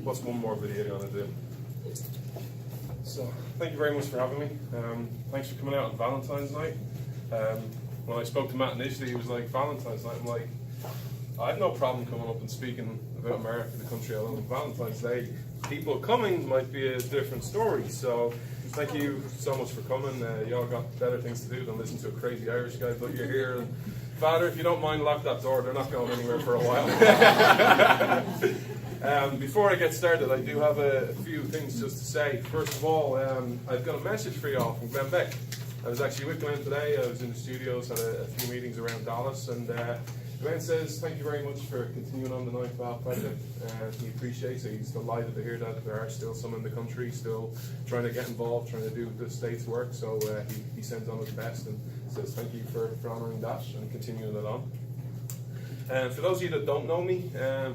what's one more video going to do? So, thank you very much for having me. Thanks for coming out on Valentine's night. When I spoke to Matt initially, he was like, Valentine's night? I'm like, I have no problem coming up and speaking about America, the country I love. Valentine's Day, people coming might be a different story. So, thank you so much for coming. You all got better things to do than listen to a crazy Irish guy, but you're here. And Father, if you don't mind, lock that door. They're not going anywhere for a while. Before I get started, I do have a few things just to say. First of all, I've got a message for you all from Glenn Beck. I was actually with Glenn today. I was in the studios, had a few meetings around Dallas, and Glenn says, thank you very much for continuing on the 9.12 project. He appreciates it. He's delighted to hear that there are still some in the country still trying to get involved, trying to do the state's work. So he sends on his best and says thank you for honouring that and continuing it on. And for those of you that don't know me,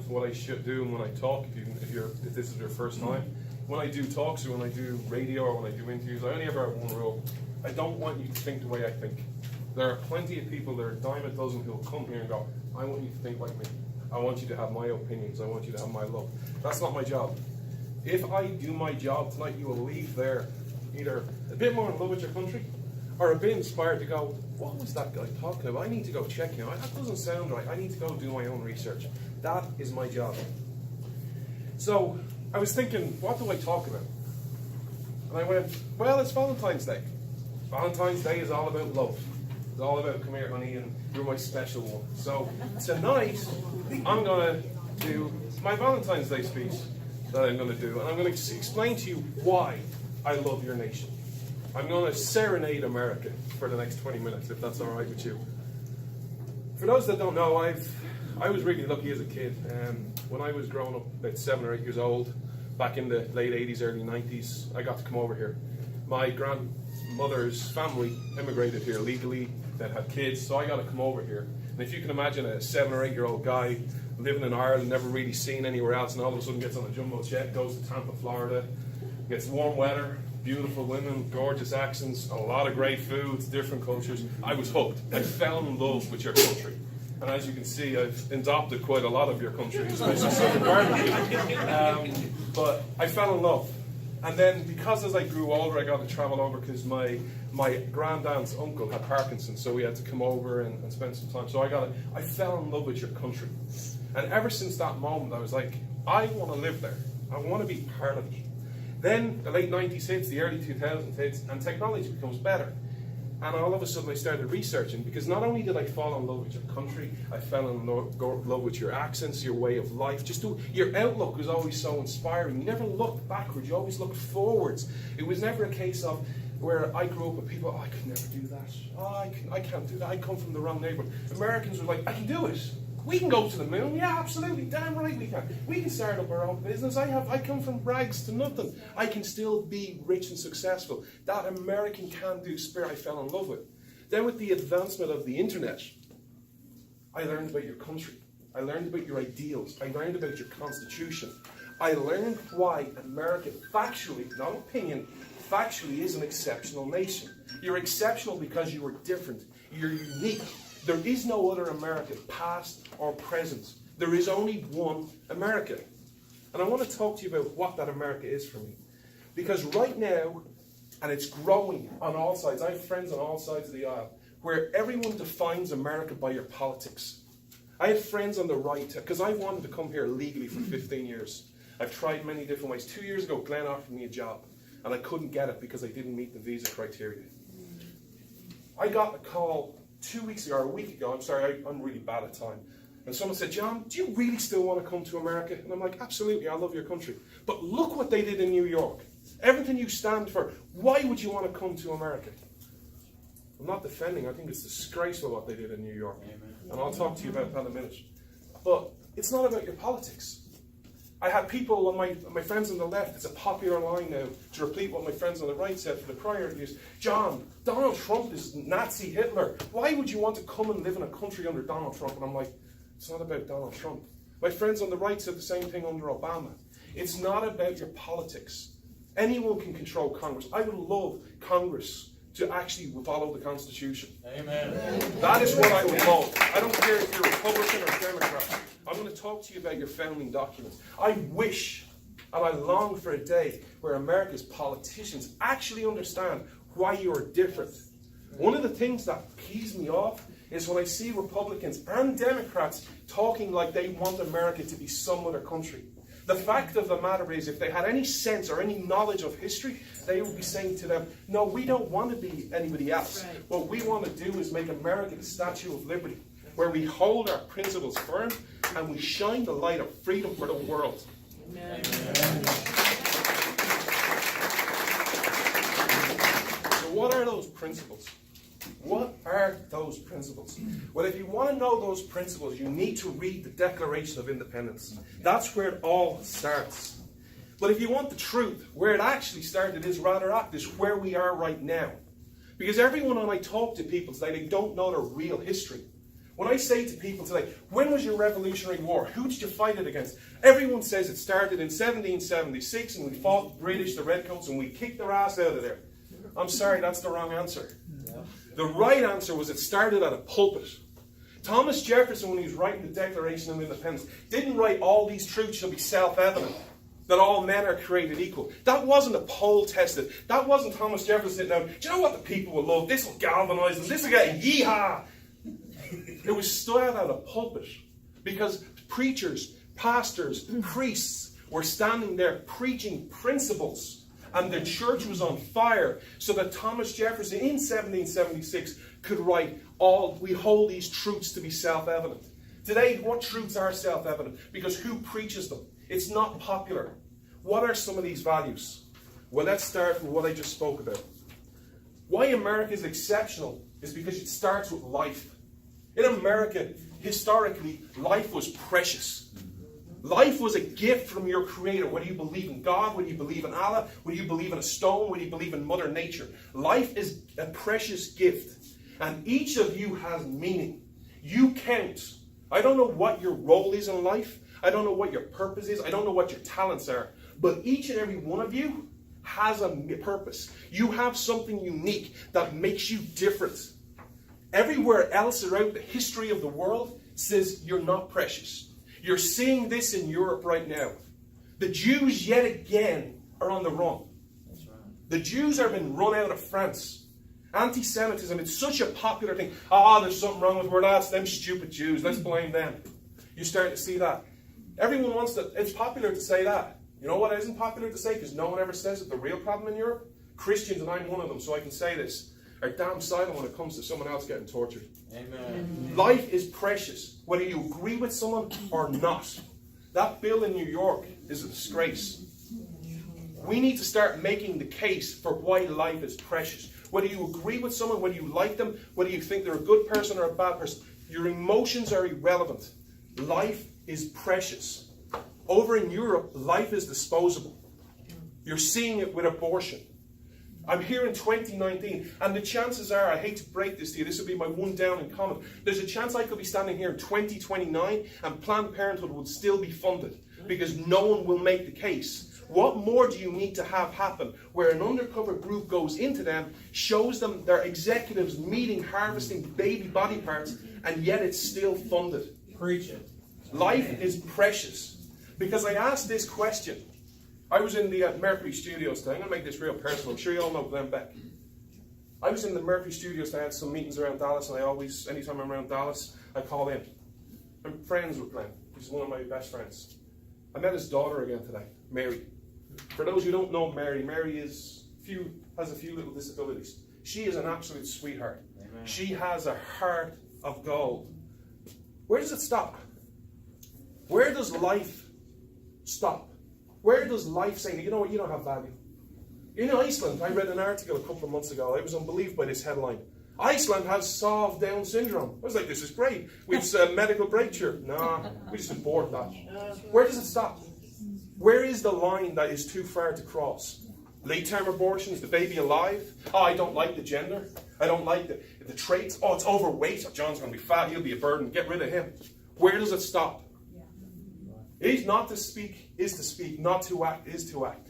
what I should do when I talk, if this is your first time, when I do talks or when I do radio or when I do interviews, I only ever have one rule. I don't want you to think the way I think. There are plenty of people, there are a dime a dozen who will come here and go, I want you to think like me. I want you to have my opinions. I want you to have my love. That's not my job. If I do my job tonight, you will leave there either a bit more in love with your country or a bit inspired to go, what was that guy talking about? I need to go check him. That doesn't sound right. I need to go do my own research. That is my job. So I was thinking, what do I talk about? And I went, well, it's Valentine's Day. Valentine's Day is all about love. It's all about, come here, honey, and you're my special one. So tonight, I'm going to do my Valentine's Day speech that I'm going to do. And I'm going to explain to you why I love your nation. I'm going to serenade America for the next 20 minutes, if that's all right with you. For those that don't know, I was really lucky as a kid. When I was growing up, about 7 or 8 years old, back in the late 80s, early 90s, I got to come over here. My grandmother's family immigrated here legally, that had kids, so I got to come over here. And if you can imagine a 7 or 8 year old guy living in Ireland, never really seen anywhere else, and all of a sudden gets on a jumbo jet, goes to Tampa, Florida, gets warm weather, beautiful women, gorgeous accents, a lot of great foods, different cultures. I was hooked. I fell in love with your country. And as you can see, I've adopted quite a lot of your country, especially southern barbecue. But I fell in love. And then, because as I grew older, I got to travel over because my granddad's uncle had Parkinson's, so we had to come over and spend some time. So I fell in love with your country. And ever since that moment, I was like, I want to live there. I want to be part of it. Then the late 90s hits, the early 2000s hits, and technology becomes better. And all of a sudden I started researching, because not only did I fall in love with your country, I fell in love with your accents, your way of life. Your outlook was always so inspiring. You never looked backwards, you always looked forwards. It was never a case of where I grew up with people, I could never do that. I can't do that. I come from the wrong neighborhood. Americans were like, I can do it. We can go to the moon. Yeah, absolutely. Damn right we can. We can start up our own business. I come from rags to nothing. I can still be rich and successful. That American can-do spirit I fell in love with. Then with the advancement of the internet, I learned about your country. I learned about your ideals. I learned about your constitution. I learned why America, factually, not opinion, factually is an exceptional nation. You're exceptional because you are different. You're unique. There is no other America, past or present. There is only one America. And I want to talk to you about what that America is for me. Because right now, and it's growing on all sides, I have friends on all sides of the aisle, where everyone defines America by your politics. I have friends on the right, because I wanted to come here legally for 15 years. I've tried many different ways. 2 years ago, Glenn offered me a job, and I couldn't get it because I didn't meet the visa criteria. I got a call 2 weeks ago, or a week ago, I'm really bad at time. And someone said, John, do you really still want to come to America? And I'm like, absolutely, I love your country. But look what they did in New York. Everything you stand for, why would you want to come to America? I'm not defending, I think it's disgraceful what they did in New York. Amen. And I'll talk to you about that in a minute. But it's not about your politics. I had people on my friends on the left, it's a popular line now, to repeat what my friends on the right said for the prior interviews. John, Donald Trump is Nazi Hitler. Why would you want to come and live in a country under Donald Trump? And I'm like, it's not about Donald Trump. My friends on the right said the same thing under Obama. It's not about your politics. Anyone can control Congress. I would love Congress to actually follow the Constitution. Amen. That is what I would love. I don't care if you're Republican or Democrat. I'm going to talk to you about your founding documents. I wish And I long for a day where America's politicians actually understand why you are different. One of the things that pees me off is when I see Republicans and Democrats talking like they want America to be some other country. The fact of the matter is, if they had any sense or any knowledge of history, they would be saying to them, no, we don't want to be anybody else. Right. What we want to do is make America the Statue of Liberty, where we hold our principles firm and we shine the light of freedom for the world. Amen. Amen. So what are those principles? What are those principles? Well, if you want to know those principles, you need to read the Declaration of Independence. That's where it all starts. But if you want the truth, where it actually started is rather apt, is where we are right now. Because everyone when I talk to people today, they don't know their real history. When I say to people today, when was your Revolutionary War? Who did you fight it against? Everyone says it started in 1776 and we fought the British, the Redcoats, and we kicked their ass out of there. I'm sorry, that's the wrong answer. The right answer was it started at a pulpit. Thomas Jefferson, when he was writing the Declaration of Independence, didn't write all these truths shall be self-evident, that all men are created equal. That wasn't a poll tested. That wasn't Thomas Jefferson sitting down, do you know what the people will love? This will galvanize them. This will get a yee-haw. It was stood at a pulpit because preachers, pastors, priests were standing there preaching principles. And the church was on fire, so that Thomas Jefferson in 1776 could write, we hold these truths to be self-evident. Today, what truths are self-evident? Because who preaches them? It's not popular. What are some of these values? Well, let's start with what I just spoke about. Why America is exceptional is because it starts with life. In America, historically, life was precious. Life was a gift from your Creator, whether you believe in God, whether you believe in Allah, whether you believe in a stone, whether you believe in Mother Nature. Life is a precious gift, and each of you has meaning. You count. I don't know what your role is in life. I don't know what your purpose is. I don't know what your talents are. But each and every one of you has a purpose. You have something unique that makes you different. Everywhere else around the history of the world says you're not precious. You're seeing this in Europe right now. The Jews, yet again, are on the run. That's right. The Jews are being run out of France. Anti-Semitism, it's such a popular thing. There's something wrong with where that's them stupid Jews. Let's blame them. You start to see that. Everyone wants to, it's popular to say that. You know what isn't popular to say? Because no one ever says it. The real problem in Europe, Christians, and I'm one of them, so I can say this, are damn silent when it comes to someone else getting tortured. Amen. Life is precious, whether you agree with someone or not. That bill in New York is a disgrace. We need to start making the case for why life is precious. Whether you agree with someone, whether you like them, whether you think they're a good person or a bad person, your emotions are irrelevant. Life is precious. Over in Europe, life is disposable. You're seeing it with abortion. I'm here in 2019, and the chances are, I hate to break this to you, this will be my one down in comment, there's a chance I could be standing here in 2029 and Planned Parenthood would still be funded because no one will make the case. What more do you need to have happen where an undercover group goes into them, shows them their executives meeting, harvesting baby body parts, and yet it's still funded? Preach it. Life is precious. Because I asked this question. I was in the Mercury Studios today. I'm going to make this real personal. I'm sure you all know Glenn Beck. I was in the Mercury Studios today. I had some meetings around Dallas, and I always, anytime I'm around Dallas, I call in. I'm friends with Glenn. He's one of my best friends. I met his daughter again today, Mary. For those who don't know Mary, Mary has a few little disabilities. She is an absolute sweetheart. Amen. She has a heart of gold. Where does it stop? Where does life stop? Where does life say, you know what, you don't have value? In Iceland, I read an article a couple of months ago. I was unbelieved by this headline. Iceland has solved Down syndrome. I was like, this is great. We've a medical breakthrough. No, we just abort that. Where does it stop? Where is the line that is too far to cross? Late-term abortion, is the baby alive? I don't like the gender. I don't like the traits. It's overweight. John's going to be fat. He'll be a burden. Get rid of him. Where does it stop? It is not to speak, is to speak. Not to act, is to act.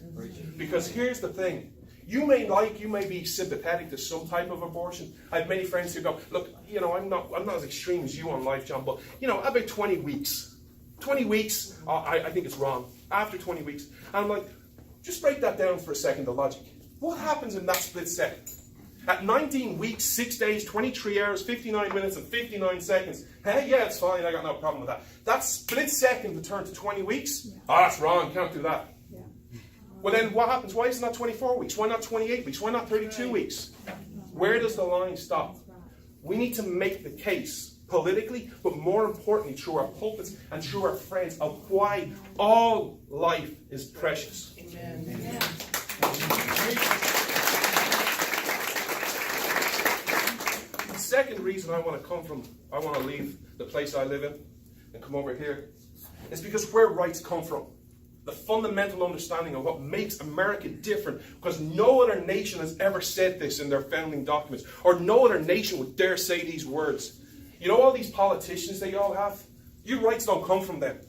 Because here's the thing. You may be sympathetic to some type of abortion. I have many friends who go, look, I'm not as extreme as you on life, John, but, about 20 weeks. 20 weeks, I think it's wrong. after 20 weeks. And I'm like, just break that down for a second, the logic. What happens in that split second? At 19 weeks, 6 days, 23 hours, 59 minutes, and 59 seconds. Hey, yeah, it's fine, I got no problem with that. That split second to turn to 20 weeks? Oh, that's wrong, can't do that. Well then, what happens? Why isn't that 24 weeks? Why not 28 weeks? Why not 32 weeks? Where does the line stop? We need to make the case politically, but more importantly, through our pulpits and through our friends, of why all life is precious. Amen. Amen. The second reason I want to leave the place I live in and come over here is because where rights come from. The fundamental understanding of what makes America different, because no other nation has ever said this in their founding documents, or no other nation would dare say these words. You know all these politicians they all have? Your rights don't come from them.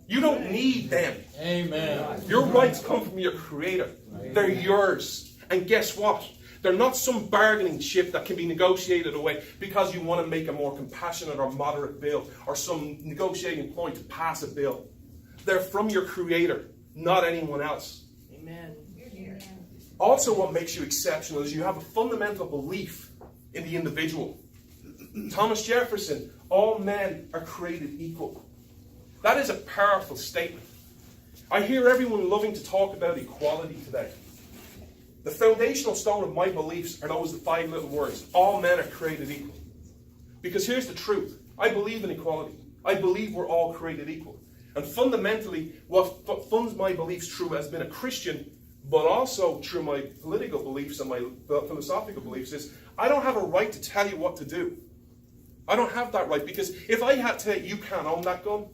You don't need them. Amen. Your rights come from your Creator. They're yours. And guess what? They're not some bargaining chip that can be negotiated away because you want to make a more compassionate or moderate bill, or some negotiating point to pass a bill. They're from your Creator, not anyone else. Amen. Also, what makes you exceptional is you have a fundamental belief in the individual. Thomas Jefferson, all men are created equal. That is a powerful statement. I hear everyone loving to talk about equality today. The foundational stone of my beliefs are those 5 little words. All men are created equal. Because here's the truth. I believe in equality. I believe we're all created equal. And fundamentally, what funds my beliefs true as being a Christian, but also through my political beliefs and my philosophical beliefs, is I don't have a right to tell you what to do. I don't have that right, because if I had to say, you can't own that gun,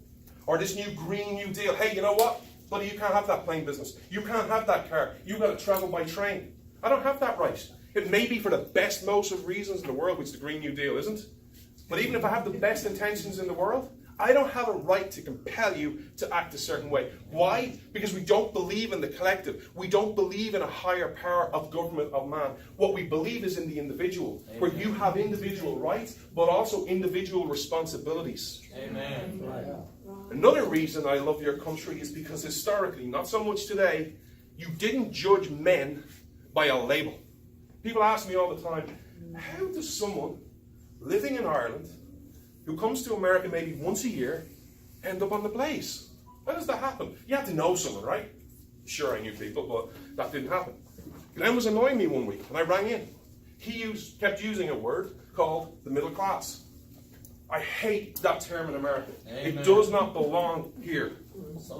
or this new Green New Deal, hey, you know what? Buddy, you can't have that plane business. You can't have that car. You've got to travel by train. I don't have that right. It may be for the best most of reasons in the world, which the Green New Deal isn't. But even if I have the best intentions in the world, I don't have a right to compel you to act a certain way. Why? Because we don't believe in the collective. We don't believe in a higher power of government of man. What we believe is in the individual, where you have individual rights, but also individual responsibilities. Amen. Another reason I love your country is because historically, not so much today, you didn't judge men by a label. People ask me all the time, how does someone living in Ireland who comes to America maybe once a year end up on the blaze? How does that happen? You have to know someone, right? Sure, I knew people, but that didn't happen. Glenn was annoying me one week, and I rang in. He kept using a word called the middle class. I hate that term in America. Amen. It does not belong here,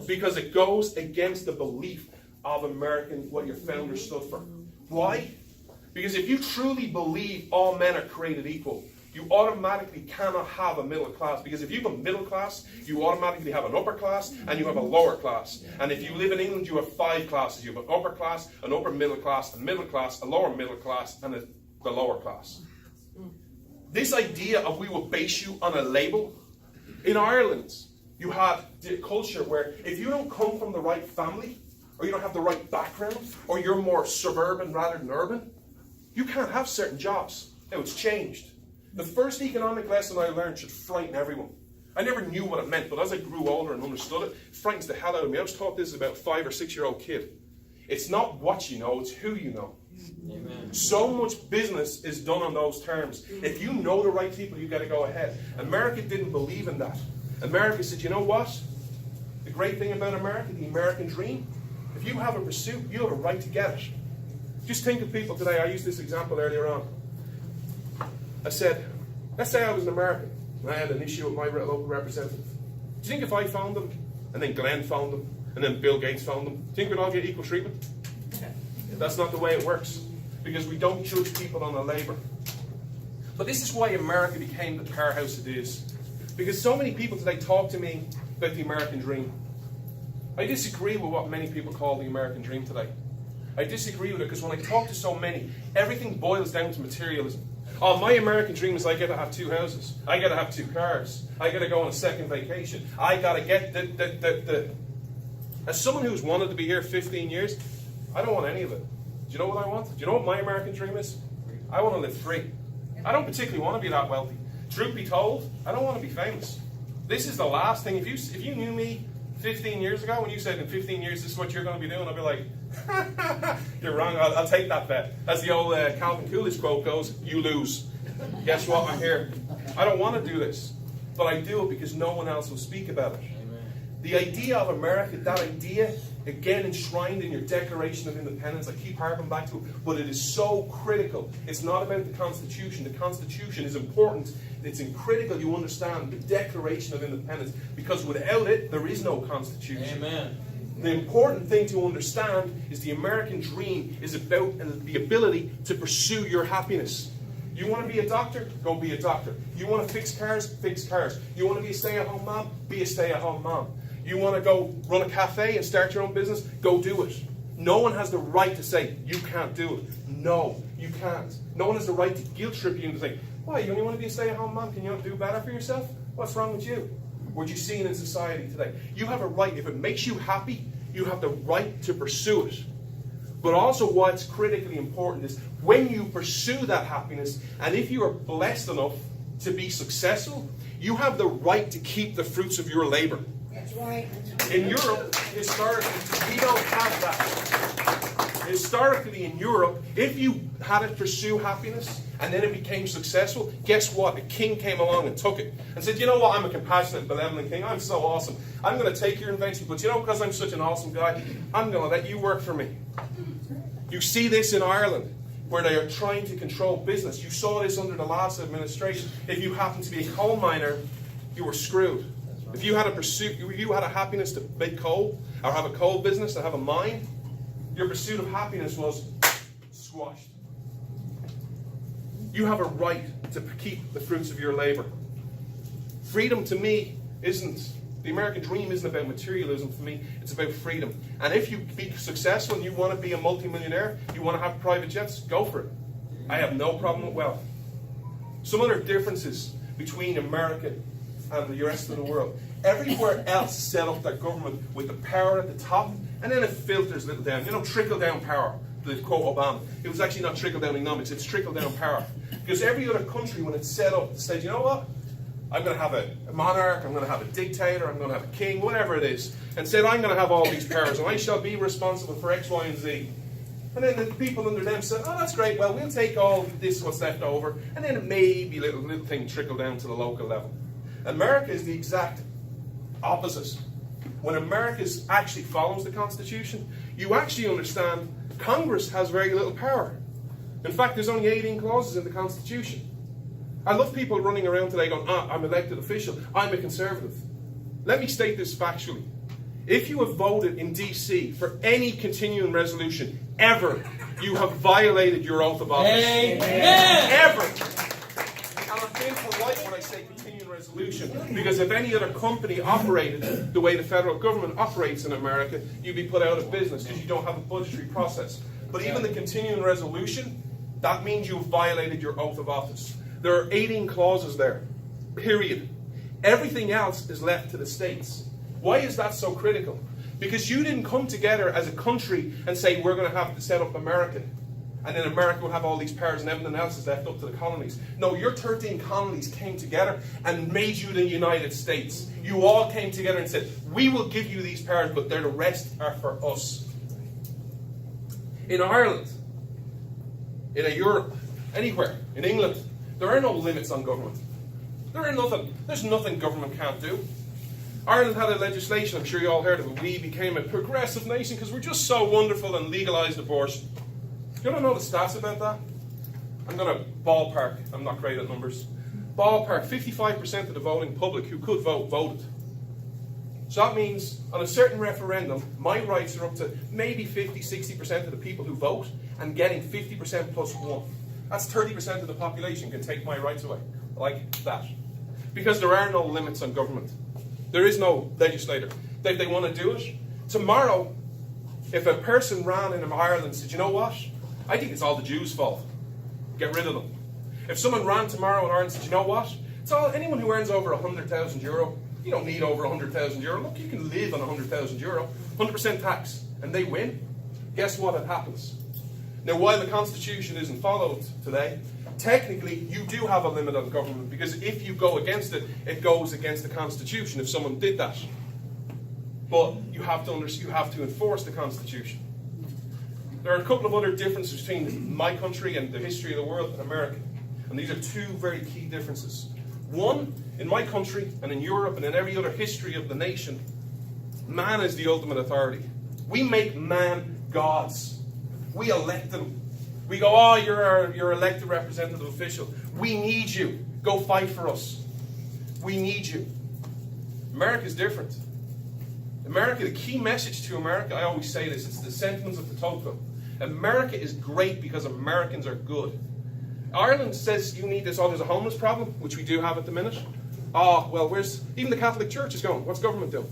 because it goes against the belief of American, what your founders stood for. Why? Because if you truly believe all men are created equal, you automatically cannot have a middle class. Because if you have a middle class, you automatically have an upper class, and you have a lower class. And if you live in England, you have 5 classes. You have an upper class, an upper middle class, a lower middle class, and the lower class. This idea of we will base you on a label. In Ireland, you had the culture where if you don't come from the right family, or you don't have the right background, or you're more suburban rather than urban, you can't have certain jobs. Now, it's changed. The first economic lesson I learned should frighten everyone. I never knew what it meant, but as I grew older and understood it, it frightens the hell out of me. I was taught this as about a 5 or 6 year old kid. It's not what you know, it's who you know. Amen. So much business is done on those terms. If you know the right people, you got to go ahead. America didn't believe in that. America said, you know what? The great thing about America, the American dream, if you have a pursuit, you have a right to get it. Just think of people today. I used this example earlier on. I said, let's say I was an American and I had an issue with my local representative. Do you think if I found them, and then Glenn found them, and then Bill Gates found them, do you think we'd all get equal treatment? That's not the way it works, because we don't judge people on their labor. But this is why America became the powerhouse it is. Because so many people today talk to me about the American dream. I disagree with what many people call the American dream today. I disagree with it because when I talk to so many, everything boils down to materialism. Oh, my American dream is I get to have 2 houses. I get to have 2 cars. I get to go on a second vacation. I got to get the. As someone who's wanted to be here 15 years, I don't want any of it. Do you know what I want? Do you know what my American dream is? I want to live free. I don't particularly want to be that wealthy. Truth be told, I don't want to be famous. This is the last thing. If you knew me 15 years ago, when you said in 15 years this is what you're going to be doing, I'd be like, you're wrong, I'll take that bet. As the old Calvin Coolidge quote goes, you lose. Guess what, I'm here. I don't want to do this, but I do it because no one else will speak about it. Amen. The idea of America, that idea, again enshrined in your Declaration of Independence, I keep harping back to it, but it is so critical. It's not about the Constitution. The Constitution is important. It's critical you understand the Declaration of Independence, because without it, there is no Constitution. Amen. The important thing to understand is the American dream is about the ability to pursue your happiness. You want to be a doctor? Go be a doctor. You want to fix cars? Fix cars. You want to be a stay-at-home mom? Be a stay-at-home mom. You want to go run a cafe and start your own business? Go do it. No one has the right to say, you can't do it. No, you can't. No one has the right to guilt trip you into saying, why, you only want to be a stay-at-home mom? Can you not do better for yourself? What's wrong with you? What you seen in society today? You have a right. If it makes you happy, you have the right to pursue it. But also what's critically important is when you pursue that happiness, and if you are blessed enough to be successful, you have the right to keep the fruits of your labor. That's right. In Europe, historically, we don't have that. Historically in Europe, if you had to pursue happiness and then it became successful, guess what? A king came along and took it and said, you know what, I'm a compassionate, benevolent king. I'm so awesome. I'm going to take your invention, but you know, because I'm such an awesome guy, I'm going to let you work for me. You see this in Ireland, where they are trying to control business. You saw this under the last administration. If you happen to be a coal miner, you were screwed. If you had a pursuit, if you had a happiness to make coal, or have a coal business, and have a mine, your pursuit of happiness was squashed. You have a right to keep the fruits of your labor. Freedom to me isn't, the American dream isn't about materialism for me, it's about freedom. And if you be successful and you want to be a multimillionaire, you want to have private jets, go for it. I have no problem with wealth. Some other differences between America and the rest of the world. Everywhere else set up their government with the power at the top, and then it filters a little down. You know, trickle-down power, to quote Obama. It was actually not trickle-down economics, it's trickle-down power. Because every other country, when it's set up, says, you know what? I'm going to have a monarch, I'm going to have a dictator, I'm going to have a king, whatever it is, and said, I'm going to have all these powers, and I shall be responsible for X, Y, and Z. And then the people under them said, oh, that's great, well, we'll take all this, what's left over, and then maybe little thing trickle down to the local level. America is the exact opposite. When America actually follows the Constitution, you actually understand Congress has very little power. In fact, there's only 18 clauses in the Constitution. I love people running around today going, I'm an elected official, I'm a conservative. Let me state this factually. If you have voted in DC for any continuing resolution ever, you have violated your oath of office. Amen. Ever. And I'm being polite when I say continuing resolution, because if any other company operated the way the federal government operates in America, you'd be put out of business because you don't have a budgetary process. But even the continuing resolution, that means you've violated your oath of office. There are 18 clauses there, period. Everything else is left to the states. Why is that so critical? Because you didn't come together as a country and say, we're going to have to set up America. And then America will have all these powers and everything else is left up to the colonies. No, your 13 colonies came together and made you the United States. You all came together and said, we will give you these powers, but the rest are for us. In Ireland, in Europe, anywhere, in England, there are no limits on government. There's nothing government can't do. Ireland had a legislation, I'm sure you all heard of it. We became a progressive nation because we're just so wonderful and legalised abortion. You don't know the stats about that? I'm going to ballpark. I'm not great at numbers. Ballpark, 55% of the voting public who could vote, voted. So that means on a certain referendum, my rights are up to maybe 50, 60% of the people who vote and getting 50% plus one. That's 30% of the population can take my rights away. Like that. Because there are no limits on government. There is no legislator. If they want to do it, tomorrow, if a person ran in Ireland and said, you know what? I think it's all the Jews' fault. Get rid of them. If someone ran tomorrow in Ireland and said, you know what? It's all anyone who earns over 100,000 euro. You don't need over 100,000 euro. Look, you can live on 100,000 euro. 100% tax. And they win. Guess what? It happens. Now, while the Constitution isn't followed today, technically you do have a limit on government, because if you go against it, it goes against the Constitution if someone did that. but you have to enforce the Constitution. There are a couple of other differences between my country and the history of the world and America. And these are two very key differences. One, in my country and in Europe and in every other history of the nation, man is the ultimate authority. We make man gods. We elect them. We go, oh, you're our elected representative official. We need you. Go fight for us. We need you. America's different. America, the key message to America, I always say this, it's the sentiments of the Tocqueville. America is great because Americans are good. Ireland says you need this, oh, there's a homeless problem, which we do have at the minute. Oh, well, even the Catholic Church is going, what's government doing?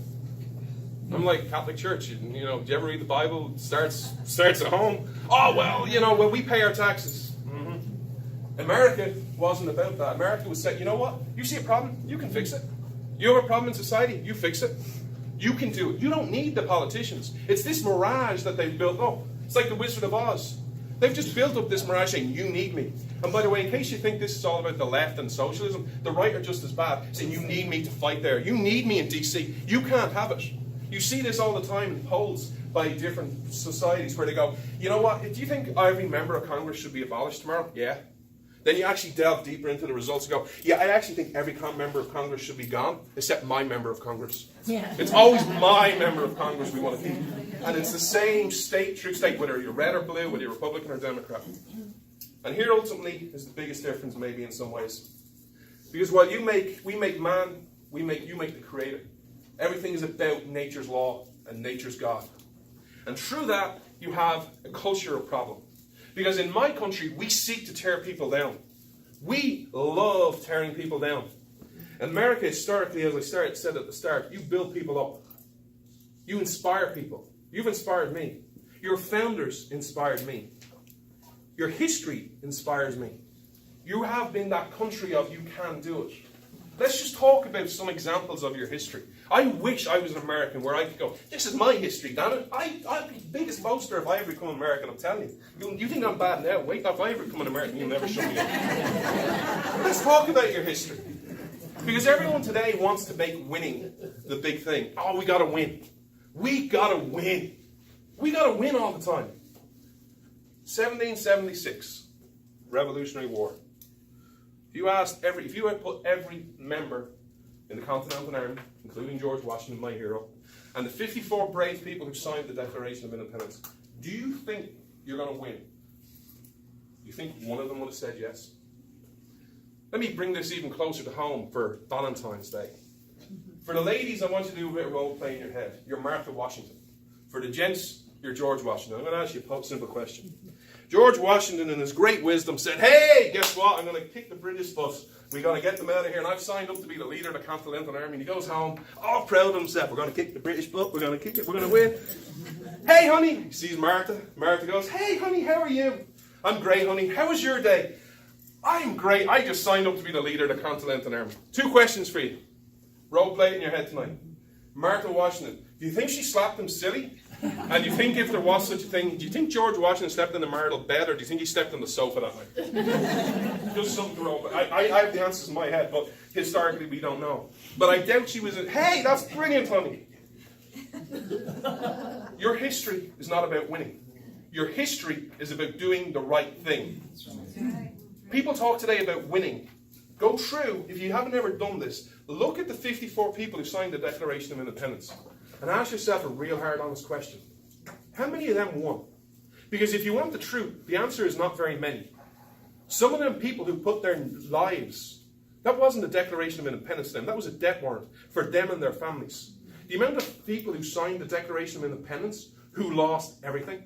I'm like, Catholic Church, do you ever read the Bible? It starts at home. Oh, well, we pay our taxes. Mm-hmm. America wasn't about that. America was saying, you know what? You see a problem, you can fix it. You have a problem in society, you fix it. You can do it. You don't need the politicians. It's this mirage that they've built up. It's like the Wizard of Oz. They've just built up this mirage saying, you need me. And by the way, in case you think this is all about the left and socialism, the right are just as bad, saying you need me to fight there. You need me in DC. You can't have it. You see this all the time in polls by different societies where they go, you know what, do you think every member of Congress should be abolished tomorrow? Yeah. Then you actually delve deeper into the results and go, yeah, I actually think every member of Congress should be gone, except my member of Congress. Yeah. It's always my member of Congress we want to keep. And it's the same true state, whether you're red or blue, whether you're Republican or Democrat. And here ultimately is the biggest difference maybe in some ways. Because while we make man, you make the creator. Everything is about nature's law and nature's God. And through that, you have a cultural problem. Because in my country, we seek to tear people down. We love tearing people down. In America, historically, as I said at the start, you build people up. You inspire people. You've inspired me. Your founders inspired me. Your history inspires me. You have been that country of you can do it. Let's just talk about some examples of your history. I wish I was an American where I could go, this is my history, damn it. I'd be the biggest boaster if I ever become American, I'm telling you. You think I'm bad now? Wait, if I ever become an American, you'll never show me up. Let's talk about your history. Because everyone today wants to make winning the big thing. Oh, we got to win. We got to win. We got to win all the time. 1776, Revolutionary War. If you had put every member in the Continental Army, including George Washington, my hero, and the 54 brave people who signed the Declaration of Independence, do you think you're going to win? Do you think one of them would have said yes? Let me bring this even closer to home for Valentine's Day. For the ladies, I want you to do a bit of role play in your head. You're Martha Washington. For the gents, you're George Washington. I'm going to ask you a simple question. George Washington, in his great wisdom, said, hey, guess what? I'm going to kick the British butt. We're going to get them out of here. And I've signed up to be the leader of the Continental Army. And he goes home, all proud of himself. We're going to kick the British butt. We're going to kick it. We're going to win. Hey, honey. He sees Martha. Martha goes, hey, honey, how are you? I'm great, honey. How was your day? I'm great. I just signed up to be the leader of the Continental Army. 2 questions for you. Role play in your head tonight. Martha Washington. Do you think she slapped him silly? And do you think if there was such a thing, do you think George Washington slept in the marital bed, or do you think he slept on the sofa that night? Just something to roll. I have the answers in my head, but historically we don't know. But I doubt she was hey, that's brilliant, honey. Your history is not about winning. Your history is about doing the right thing. People talk today about winning. Go through, if you haven't ever done this, look at the 54 people who signed the Declaration of Independence. And ask yourself a real hard, honest question. How many of them won? Because if you want the truth, the answer is not very many. Some of them people who put their lives, that wasn't a Declaration of Independence to them, that was a death warrant for them and their families. The amount of people who signed the Declaration of Independence who lost everything.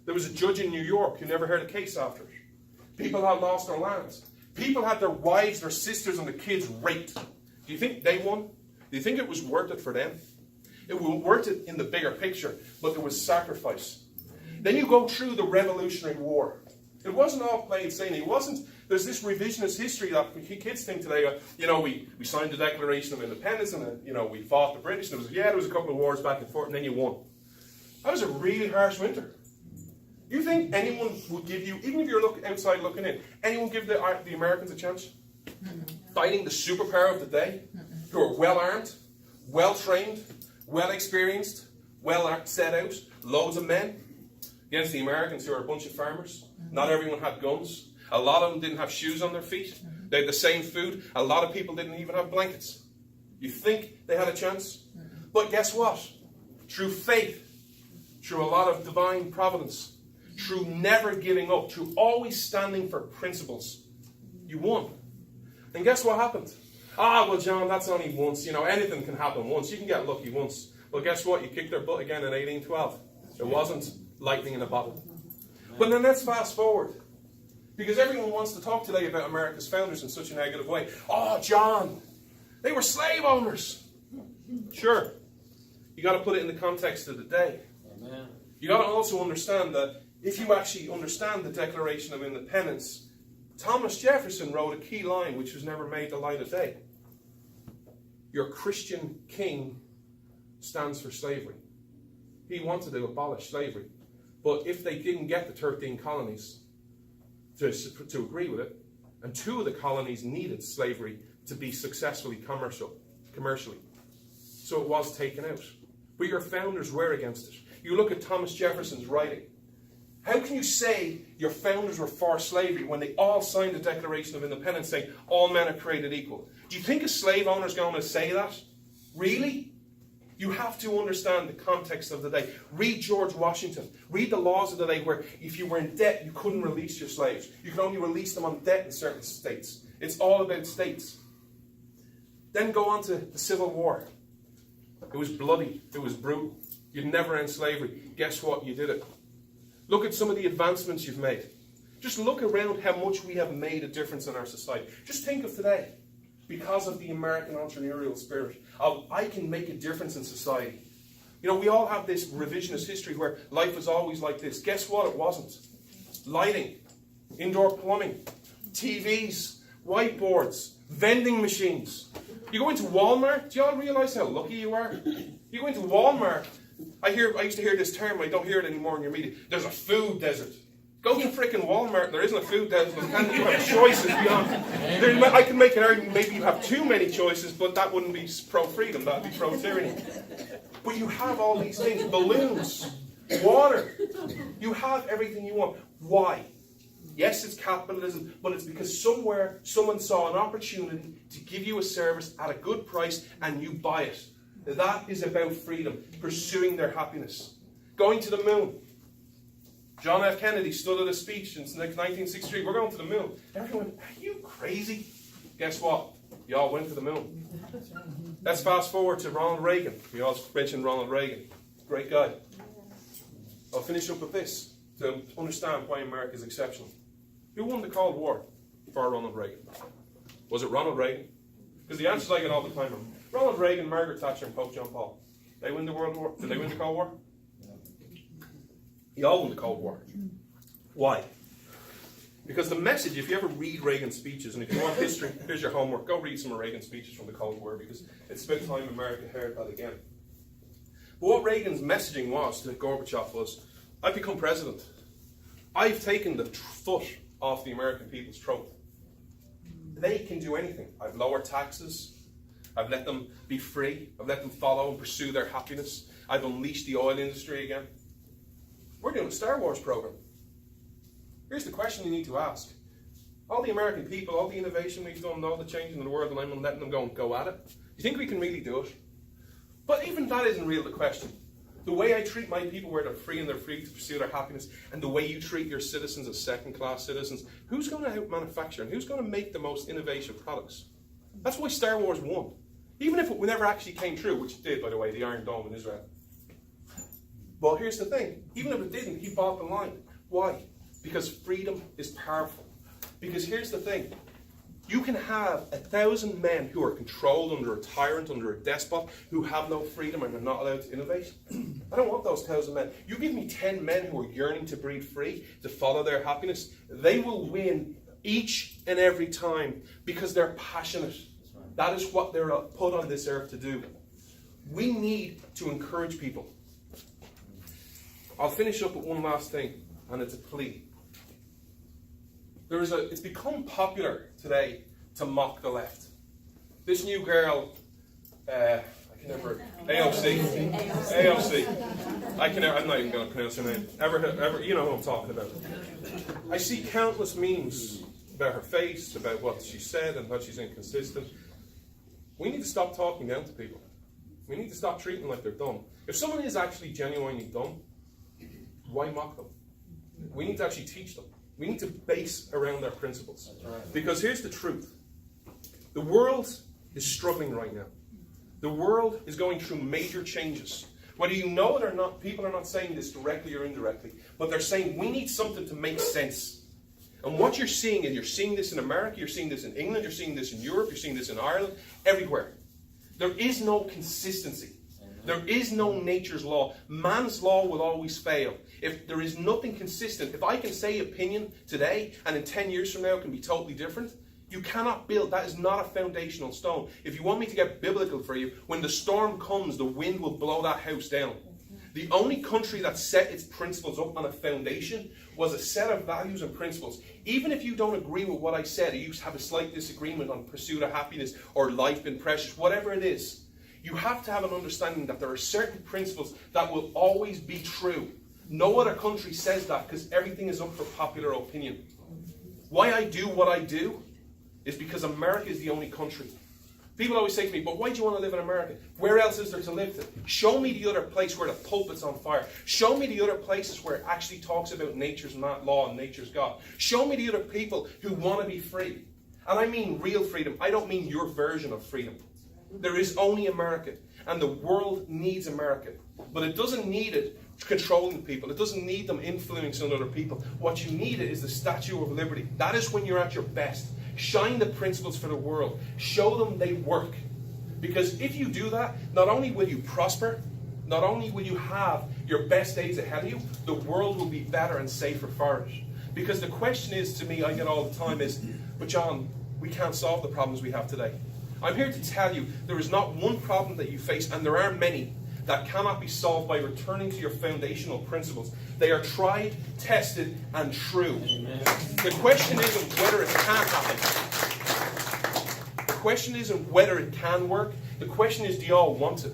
There was a judge in New York who never heard a case after it. People had lost their lands. People had their wives, their sisters, and their kids raped. Do you think they won? Do you think it was worth it for them? It was worth it in the bigger picture, but there was sacrifice. Then you go through the Revolutionary War. It wasn't all plain sailing. There's this revisionist history that kids think today, we signed the Declaration of Independence and, we fought the British. And there was a couple of wars back and forth and then you won. That was a really harsh winter. You think anyone would give you, even if you're outside looking in, anyone give the Americans a chance? Fighting the superpower of the day, who are well armed, well trained, well experienced, well set out, loads of men against the Americans who are a bunch of farmers. Not everyone had guns. A lot of them didn't have shoes on their feet. They had the same food. A lot of people didn't even have blankets. You think they had a chance? But guess what? Through faith, through a lot of divine providence, through never giving up, through always standing for principles, you won. And guess what happened? Well, John, that's only once. Anything can happen once. You can get lucky once. Well, guess what? You kicked their butt again in 1812. It wasn't lightning in a bottle. But then let's fast forward. Because everyone wants to talk today about America's founders in such a negative way. Oh, John, they were slave owners. Sure. You got to put it in the context of the day. Amen. You got to also understand that if you actually understand the Declaration of Independence, Thomas Jefferson wrote a key line which was never made the light of day. Your Christian king stands for slavery. He wanted to abolish slavery. But if they didn't get the 13 colonies to agree with it, and 2 of the colonies needed slavery to be successfully commercially. So it was taken out. But your founders were against it. You look at Thomas Jefferson's writing. How can you say your founders were for slavery when they all signed the Declaration of Independence saying all men are created equal? Do you think a slave owner is going to say that? Really? You have to understand the context of the day. Read George Washington. Read the laws of the day where if you were in debt, you couldn't release your slaves. You could only release them on debt in certain states. It's all about states. Then go on to the Civil War. It was bloody. It was brutal. You'd never end slavery. Guess what? You did it. Look at some of the advancements you've made. Just look around how much we have made a difference in our society. Just think of today. Because of the American entrepreneurial spirit, I can make a difference in society. We all have this revisionist history where life was always like this. Guess what? It wasn't. Lighting, indoor plumbing, TVs, whiteboards, vending machines. You go into Walmart, do you all realize how lucky you are? You go into Walmart, I used to hear this term, I don't hear it anymore in your media. There's a food desert. Go to frickin' Walmart and there isn't a food desert, and you have choices beyond. I can make an argument, maybe you have too many choices, but that wouldn't be pro-freedom, that would be pro-tyranny. But you have all these things, balloons, water. You have everything you want. Why? Yes, it's capitalism, but it's because somewhere someone saw an opportunity to give you a service at a good price and you buy it. That is about freedom, pursuing their happiness. Going to the moon. John F. Kennedy stood at a speech in 1963. We're going to the moon. Everyone went, are you crazy? Guess what? You all went to the moon. Let's fast forward to Ronald Reagan. We all mentioned Ronald Reagan. Great guy. I'll finish up with this to understand why America is exceptional. Who won the Cold War for Ronald Reagan? Was it Ronald Reagan? Because the answers I get all the time are Ronald Reagan, Margaret Thatcher, and Pope John Paul. They win the World War. Did they win the Cold War? You all won the Cold War. Why? Because the message, if you ever read Reagan's speeches, and if you want history, here's your homework. Go read some of Reagan's speeches from the Cold War, because it's about time America heard that again. But what Reagan's messaging was to Gorbachev was, I've become president. I've taken the foot off the American people's throat. They can do anything. I've lowered taxes. I've let them be free. I've let them follow and pursue their happiness. I've unleashed the oil industry again. We're doing a Star Wars program. Here's the question you need to ask. All the American people, all the innovation we've done, all the changing in the world, and I'm letting them go at it. You think we can really do it? But even that isn't really the question. The way I treat my people where they're free and they're free to pursue their happiness, and the way you treat your citizens as second-class citizens, who's going to out-manufacture and who's going to make the most innovative products? That's why Star Wars won. Even if it never actually came true, which it did, by the way, the Iron Dome in Israel. But here's the thing. Even if it didn't, he bought the line. Why? Because freedom is powerful. Because here's the thing. You can have 1,000 men who are controlled under a tyrant, under a despot, who have no freedom and are not allowed to innovate. I don't want those 1,000 men. You give me 10 men who are yearning to breathe free, to follow their happiness. They will win each and every time because they're passionate. That is what they're put on this earth to do. We need to encourage people. I'll finish up with one last thing, and it's a plea. It's become popular today to mock the left. This new girl, I Never. AOC. AOC. I'm not even going to pronounce her name. Ever, you know who I'm talking about. I see countless memes about her face, about what she said and how she's inconsistent. We need to stop talking down to people. We need to stop treating them like they're dumb. If someone is actually genuinely dumb, why mock them? We need to actually teach them. We need to base around our principles. Because here's the truth. The world is struggling right now. The world is going through major changes. Whether you know it or not, people are not saying this directly or indirectly, but they're saying we need something to make sense. And what you're seeing, and you're seeing this in America, you're seeing this in England, you're seeing this in Europe, you're seeing this in Ireland, everywhere. There is no consistency. There is no nature's law. Man's law will always fail. If there is nothing consistent, if I can say opinion today, and in 10 years from now it can be totally different, you cannot build. That is not a foundational stone. If you want me to get biblical for you, when the storm comes, the wind will blow that house down. The only country that set its principles up on a foundation was a set of values and principles. Even if you don't agree with what I said, or you have a slight disagreement on pursuit of happiness or life being precious, whatever it is, you have to have an understanding that there are certain principles that will always be true. No other country says that because everything is up for popular opinion. Why I do what I do is because America is the only country. People always say to me, but why do you want to live in America? Where else is there to live to? Show me the other place where the pulpit's on fire. Show me the other places where it actually talks about nature's law and nature's God. Show me the other people who want to be free. And I mean real freedom. I don't mean your version of freedom. There is only America, and the world needs America. But it doesn't need it controlling people. It doesn't need them influencing other people. What you need is the Statue of Liberty. That is when you're at your best. Shine the principles for the world. Show them they work. Because if you do that, not only will you prosper, not only will you have your best days ahead of you, the world will be better and safer for it. Because the question is, to me, I get all the time is, but John, we can't solve the problems we have today. I'm here to tell you, there is not one problem that you face, and there are many, that cannot be solved by returning to your foundational principles. They are tried, tested, and true. Amen. The question isn't whether it can happen. The question isn't whether it can work. The question is, do you all want it?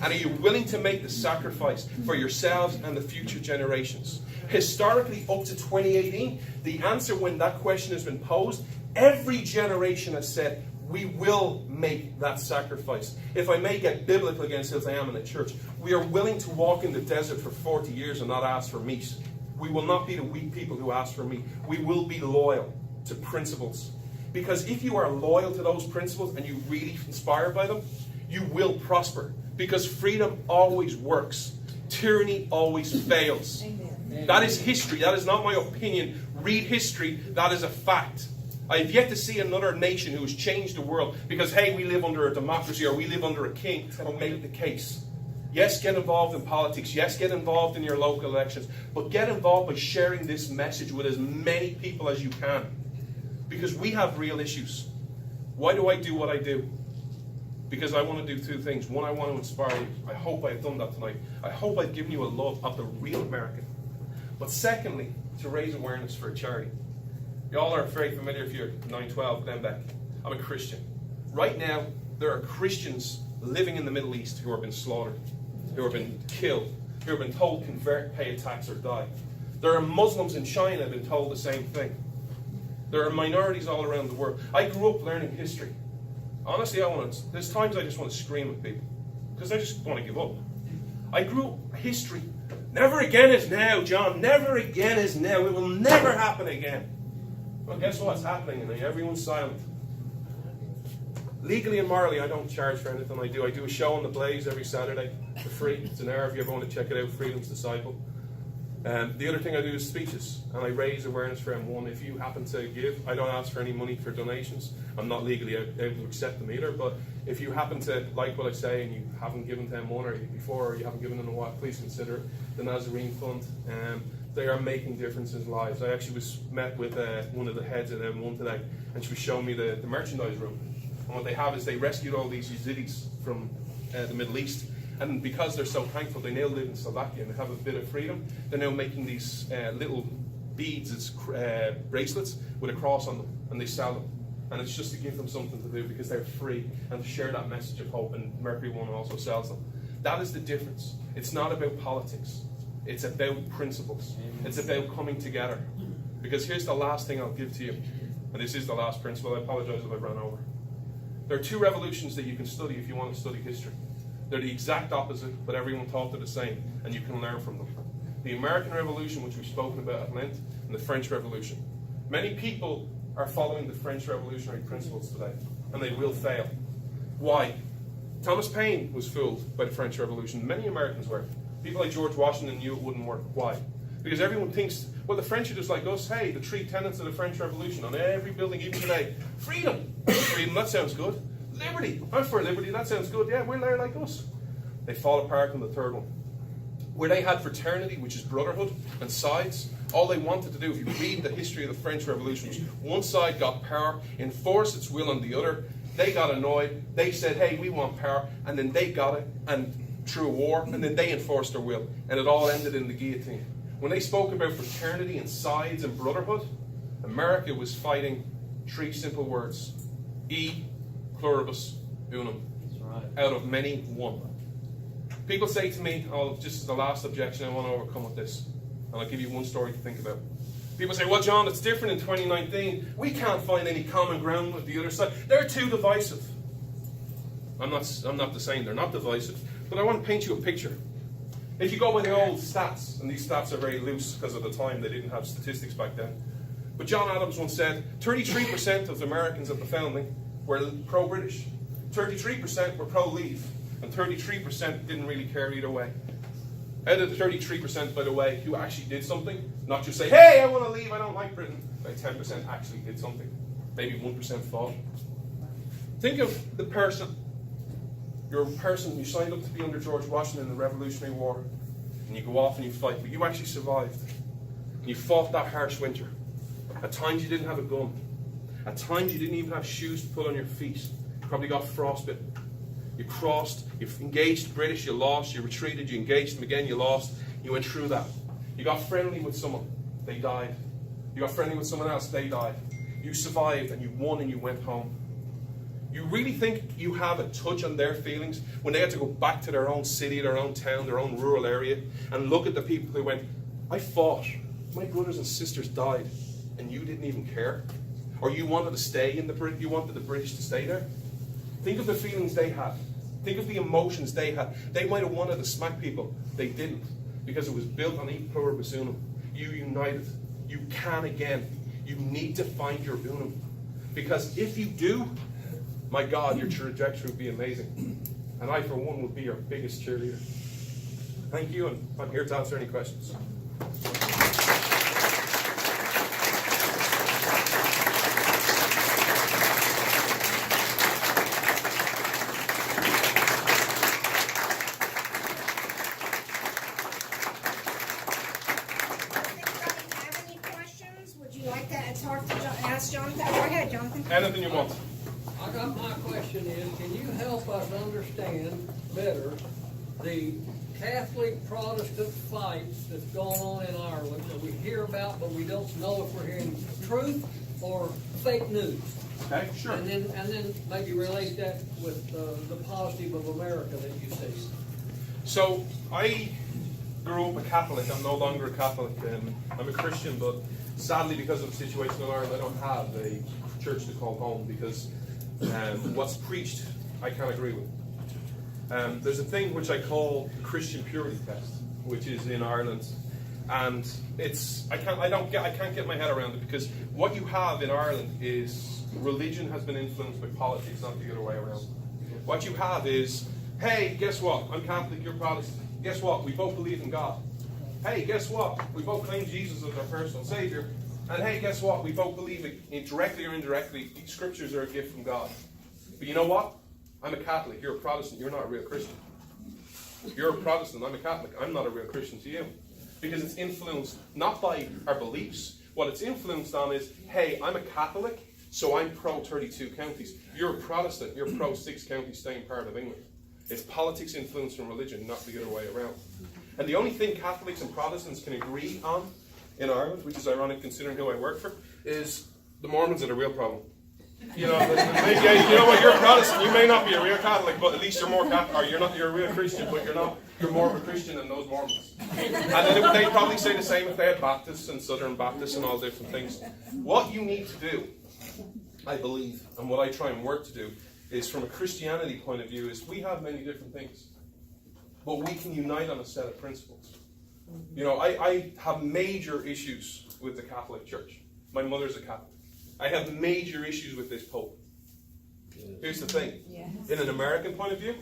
And are you willing to make the sacrifice for yourselves and the future generations? Historically, up to 2018, the answer when that question has been posed, every generation has said, we will make that sacrifice. If I may get biblical against as I am in the church, we are willing to walk in the desert for 40 years and not ask for meat. We will not be the weak people who ask for meat. We will be loyal to principles. Because if you are loyal to those principles and you really inspired by them, you will prosper. Because freedom always works. Tyranny always fails. Amen. That is history. That is not my opinion. Read history. That is a fact. I have yet to see another nation who has changed the world because, hey, we live under a democracy or we live under a king and make the case. Yes, get involved in politics. Yes, get involved in your local elections. But get involved by sharing this message with as many people as you can. Because we have real issues. Why do I do what I do? Because I want to do two things. One, I want to inspire you. I hope I've done that tonight. I hope I've given you a love of the real American. But secondly, to raise awareness for a charity. You all are very familiar if you're 9.12 Glenbeck. I'm a Christian. Right now, there are Christians living in the Middle East who have been slaughtered, who have been killed, who have been told convert, pay a tax or die. There are Muslims in China who have been told the same thing. There are minorities all around the world. I grew up learning history. Honestly, there's times I just want to scream at people because I just want to give up. I grew up history. Never again is now, John. Never again is now. It will never happen again. Well, guess what's happening? And everyone's silent. Legally and morally, I don't charge for anything I do. I do a show on the Blaze every Saturday for free. It's an hour if you ever want to check it out, Freedom's Disciple. The other thing I do is speeches, and I raise awareness for M1. If you happen to give, I don't ask for any money for donations. I'm not legally able to accept them either, but if you happen to like what I say and you haven't given to M1 or before, or you haven't given in a while, please consider the Nazarene Fund. They are making differences in lives. I actually was met with one of the heads at M1 today, and she was showing me the merchandise room. And what they have is they rescued all these Yazidis from the Middle East. And because they're so thankful, they now live in Slovakia and they have a bit of freedom. They're now making these little beads, bracelets with a cross on them, and they sell them. And it's just to give them something to do because they're free and to share that message of hope, and Mercury One also sells them. That is the difference. It's not about politics. It's about principles. It's about coming together. Because here's the last thing I'll give to you. And this is the last principle. I apologize if I ran over. There are two revolutions that you can study if you want to study history. They're the exact opposite, but everyone thought they're the same, and you can learn from them. The American Revolution, which we've spoken about at length, and the French Revolution. Many people are following the French revolutionary principles today, and they will fail. Why? Thomas Paine was fooled by the French Revolution. Many Americans were. People like George Washington knew it wouldn't work. Why? Because everyone thinks, well, the French are just like us. Hey, the three tenets of the French Revolution on every building, even today. Freedom. Freedom, that sounds good. Liberty. I'm for liberty, that sounds good. Yeah, we're there like us. They fall apart on the third one. Where they had fraternity, which is brotherhood, and sides, all they wanted to do, if you read the history of the French Revolution, was one side got power, enforced its will on the other. They got annoyed. They said, hey, we want power. And then they got it, and through a war, and then they enforced their will. And it all ended in the guillotine. When they spoke about fraternity and sides and brotherhood, America was fighting three simple words. E pluribus unum. That's right. Out of many, one. People say to me, oh, just as the last objection I want to overcome with this. And I'll give you one story to think about. People say, well, John, it's different in 2019. We can't find any common ground with the other side. They're too divisive. I'm not saying they're not divisive, but I want to paint you a picture. If you go by the old stats, and these stats are very loose because of the time, they didn't have statistics back then. But John Adams once said 33% of the Americans at the founding were pro-British, 33% were pro-Leave, and 33% didn't really care either way. Out of the 33%, by the way, who actually did something, not just say, hey, I want to leave, I don't like Britain, like 10% actually did something. Maybe 1% fought. Think of the person. You're a person, you signed up to be under George Washington in the Revolutionary War, and you go off and you fight, but you actually survived. And you fought that harsh winter. At times you didn't have a gun. At times you didn't even have shoes to put on your feet. You probably got frostbitten. You crossed, you engaged the British, you lost, you retreated, you engaged them again, you lost. You went through that. You got friendly with someone, they died. You got friendly with someone else, they died. You survived and you won and you went home. You really think you have a touch on their feelings when they had to go back to their own city, their own town, their own rural area, and look at the people who went, I fought, my brothers and sisters died, and you didn't even care? Or you wanted to stay in you wanted the British to stay there? Think of the feelings they had. Think of the emotions they had. They might have wanted to smack people. They didn't, because it was built on E pluribus unum. You united. You can again. You need to find your unum. Because if you do, my God, your trajectory would be amazing. And I, for one, would be your biggest cheerleader. Thank you, and I'm here to answer any questions. Anything you want. I got my question is, can you help us understand better the Catholic Protestant fight that's going on in Ireland that we hear about, but we don't know if we're hearing truth or fake news? Okay, sure. And then maybe relate that with the positive of America that you see. So I grew up a Catholic. I'm no longer a Catholic. I'm a Christian, but sadly, because of the situation in Ireland, I don't have a church to call home because what's preached I can't agree with. There's a thing which I call the Christian purity test, which is in Ireland, and I can't get my head around it, because what you have in Ireland is religion has been influenced by politics, not the other way around. What you have is, hey, guess what? I'm Catholic, you're Protestant. Guess what? We both believe in God. Hey, guess what? We both claim Jesus as our personal Savior. And hey, guess what? We both believe it, directly or indirectly, scriptures are a gift from God. But you know what? I'm a Catholic, you're a Protestant, you're not a real Christian. You're a Protestant, I'm a Catholic, I'm not a real Christian to you. Because it's influenced not by our beliefs. What it's influenced on is, hey, I'm a Catholic, so I'm pro-32 counties. You're a Protestant, you're pro-6 counties staying part of England. It's politics influenced from religion, not the other way around. And the only thing Catholics and Protestants can agree on in Ireland, which is ironic considering who I work for, is the Mormons are the real problem. You know, yeah, you know what? You're a Protestant. You may not be a real Catholic, but at least you're more Catholic. Or you're not. You're a real Christian, but you're not. You're more of a Christian than those Mormons. And they'd probably say the same if they had Baptists and Southern Baptists and all different things. What you need to do, I believe, and what I try and work to do, is from a Christianity point of view, is we have many different things, but we can unite on a set of principles. You know, I have major issues with the Catholic Church. My mother's a Catholic. I have major issues with this Pope. Here's the thing. In an American point of view,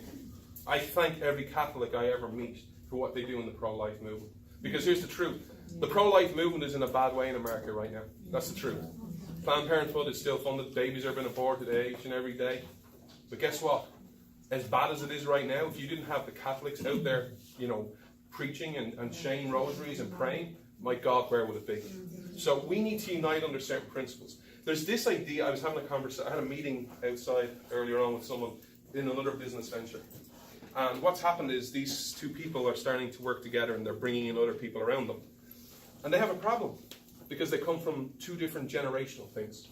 I thank every Catholic I ever meet for what they do in the pro-life movement. Because here's the truth. The pro-life movement is in a bad way in America right now. That's the truth. Planned Parenthood is still funded. Babies are being aborted each and every day. But guess what? As bad as it is right now, if you didn't have the Catholics out there, you know, preaching and saying rosaries and praying, my God, where would it be? So we need to unite under certain principles. There's this idea, I was having a conversation, I had a meeting outside earlier on with someone in another business venture. And what's happened is these two people are starting to work together and they're bringing in other people around them. And they have a problem because they come from two different generational things.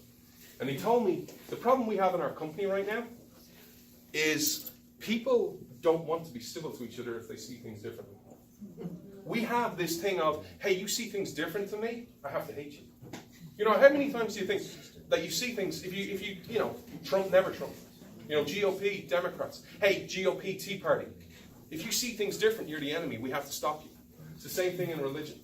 And he told me, the problem we have in our company right now is people don't want to be civil to each other if they see things differently. We have this thing of, hey, you see things different to me, I have to hate you. You know, how many times do you think that you see things, if you know, Trump, never Trump. You know, GOP, Democrats. Hey, GOP, Tea Party. If you see things different, you're the enemy. We have to stop you. It's the same thing in religion.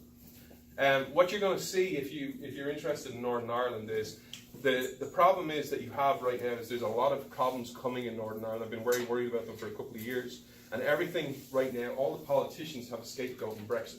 What you're going to see if you're interested in Northern Ireland is the problem is that you have right now is there's a lot of problems coming in Northern Ireland. I've been very worried about them for a couple of years. And everything right now, all the politicians have a scapegoat in Brexit.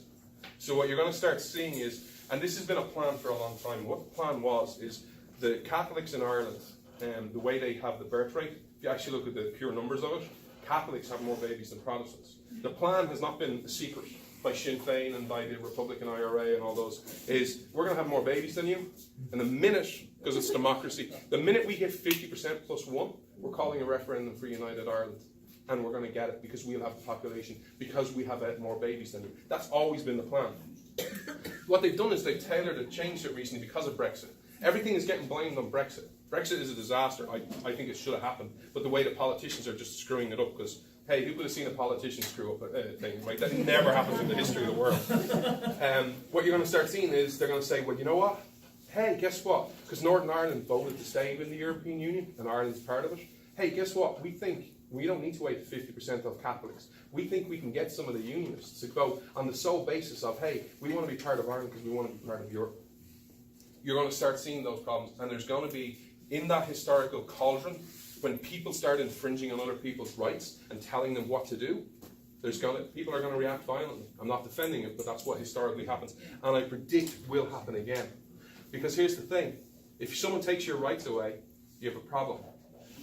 So what you're going to start seeing is, and this has been a plan for a long time, what the plan was is the Catholics in Ireland, the way they have the birth rate, if you actually look at the pure numbers of it, Catholics have more babies than Protestants. The plan has not been a secret by Sinn Féin and by the Republican IRA and all those, is we're going to have more babies than you, and the minute, because it's democracy, the minute we hit 50% plus one, we're calling a referendum for United Ireland. And we're going to get it because we'll have the population, because we have more babies than you. That's always been the plan. What they've done is they've tailored it, changed it recently because of Brexit. Everything is getting blamed on Brexit. Brexit is a disaster. I think it should have happened. But the way the politicians are just screwing it up, because, hey, who would have seen a politician screw up a thing, right? That never happens in the history of the world. What you're going to start seeing is they're going to say, well, you know what? Hey, guess what? Because Northern Ireland voted to stay in the European Union, and Ireland's part of it. Hey, guess what? We think we don't need to wait for 50% of Catholics. We think we can get some of the unionists to go on the sole basis of, hey, we want to be part of Ireland because we want to be part of Europe. You're going to start seeing those problems, and there's going to be, in that historical cauldron, when people start infringing on other people's rights and telling them what to do, people are going to react violently. I'm not defending it, but that's what historically happens, and I predict will happen again. Because here's the thing, if someone takes your rights away, you have a problem.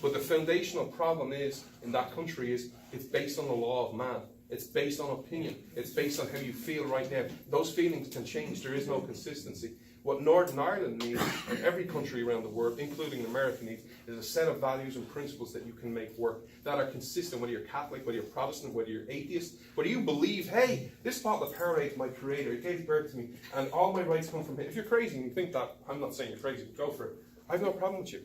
But the foundational problem is, in that country, is it's based on the law of man. It's based on opinion. It's based on how you feel right now. Those feelings can change. There is no consistency. What Northern Ireland needs, and every country around the world, including America, needs, is a set of values and principles that you can make work, that are consistent, whether you're Catholic, whether you're Protestant, whether you're atheist, whether you believe, hey, this bottle of Powerade is my creator, it gave birth to me, and all my rights come from him. If you're crazy and you think that, I'm not saying you're crazy, but go for it. I have no problem with you.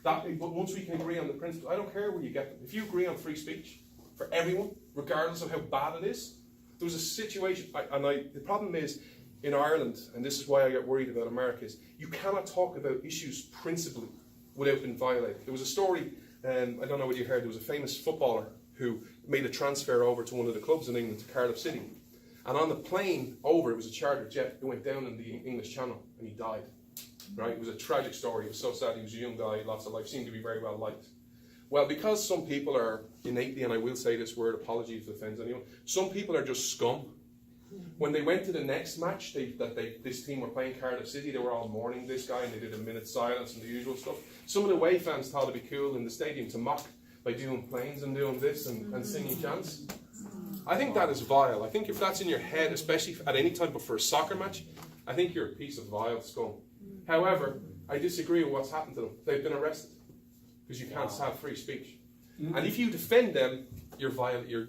But once we can agree on the principles, I don't care where you get them. If you agree on free speech for everyone, regardless of how bad it is, there was a situation, the problem is, in Ireland, and this is why I get worried about America, is you cannot talk about issues principally without being violated. There was a story, I don't know whether you heard, there was a famous footballer who made a transfer over to one of the clubs in England, to Cardiff City. And on the plane over, it was a charter jet, it went down in the English Channel, and he died. Right? It was a tragic story. It was so sad. He was a young guy, lots of life, seemed to be very well liked. Well, because some people are innately, and I will say this word, apology if it offends anyone, some people are just scum. When they went to the next match, this team were playing Cardiff City, they were all mourning this guy, and they did a minute's silence and the usual stuff. Some of the away fans thought it'd be cool in the stadium to mock by doing planes and doing this and singing chants. I think that is vile. I think if that's in your head, especially at any time, but for a soccer match, I think you're a piece of vile scum. However, I disagree with what's happened to them. They've been arrested because you can't have free speech. And if you defend them, you're violent. You're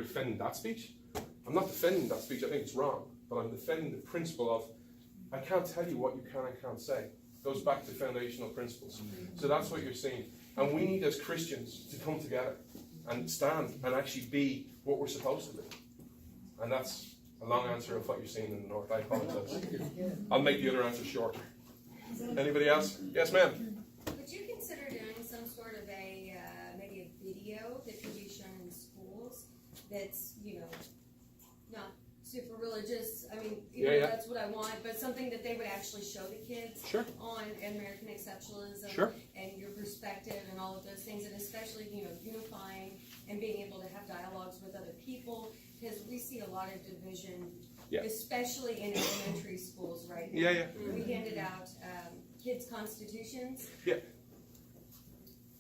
defending that speech? I'm not defending that speech. I think it's wrong. But I'm defending the principle of, I can't tell you what you can and can't say. Goes back to foundational principles. So that's what you're seeing. And we need as Christians to come together and stand and actually be what we're supposed to be. And that's a long answer of what you're seeing in the north. I apologize. I'll make the other answer shorter. Anybody else? Yes, ma'am. Would you consider doing some sort of a, maybe a video that could be shown in schools that's, not super religious? I mean, that's what I want, but something that they would actually show the kids on American exceptionalism and your perspective and all of those things, and especially, unifying and being able to have dialogues with other people, because we see a lot of division, especially in elementary schools right now. We handed out kids' constitutions.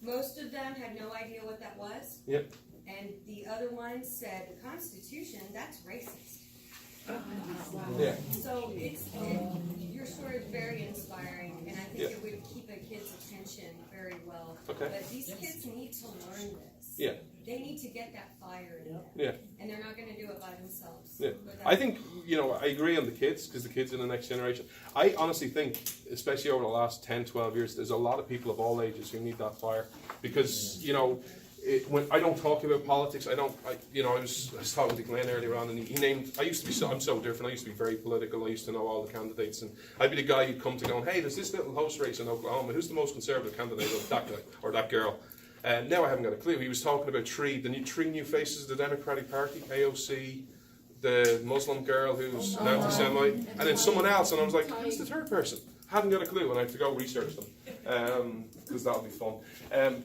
Most of them had no idea what that was. And the other ones said, the Constitution, that's racist. So your story is very inspiring, and I think it would keep a kid's attention very well. But these kids need to learn this. They need to get that fire in them. And they're not going to do it by themselves. I think, I agree on the kids, because the kids are the next generation. I honestly think, especially over the last 10, 12 years, there's a lot of people of all ages who need that fire. Because, when I don't talk about politics, I was talking to Glenn earlier on, and he named, I'm so different, I used to be very political, I used to know all the candidates, and I'd be the guy who'd come to going, hey, there's this little host race in Oklahoma, who's the most conservative candidate of that guy, or that girl? And now I haven't got a clue. He was talking about three new faces of the Democratic Party, AOC, the Muslim girl who's an anti-Semite, and then someone else, and I was like, who's the third person? Hadn't got a clue, and I have to go research them, because that'll be fun.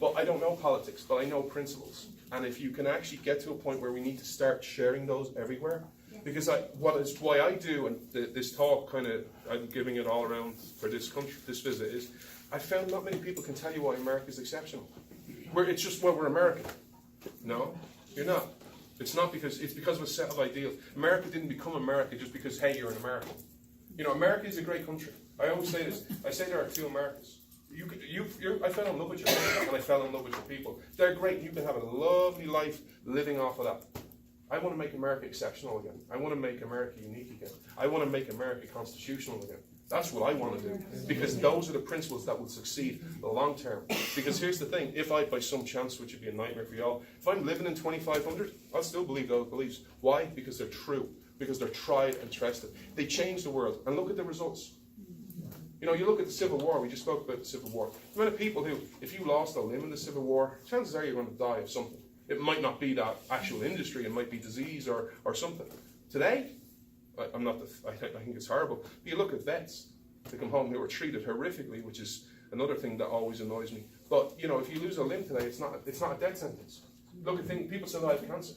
But I don't know politics, but I know principles. And if you can actually get to a point where we need to start sharing those everywhere, because why I do, and this talk I'm giving it all around for this country, this visit, is I found not many people can tell you why America is exceptional. It's just, we're American. No, you're not. It's because of a set of ideals. America didn't become America just because, hey, you're an American. America is a great country. I always say this. I say there are two Americas. I fell in love with your people, and I fell in love with your people. They're great. You can have a lovely life living off of that. I want to make America exceptional again. I want to make America unique again. I want to make America constitutional again. That's what I want to do. Because those are the principles that will succeed the long term. Because here's the thing. If I, by some chance, which would be a nightmare for you all, if I'm living in 2500, I'll still believe those beliefs. Why? Because they're true. Because they're tried and tested. They change the world. And look at the results. You look at the Civil War. We just spoke about the Civil War. The amount of people who, if you lost a limb in the Civil War, chances are you're going to die of something. It might not be that actual industry. It might be disease or something. Today, I think it's horrible. But you look at vets that come home who are treated horrifically, which is another thing that always annoys me. But, if you lose a limb today, it's not a death sentence. Look at people survive cancer.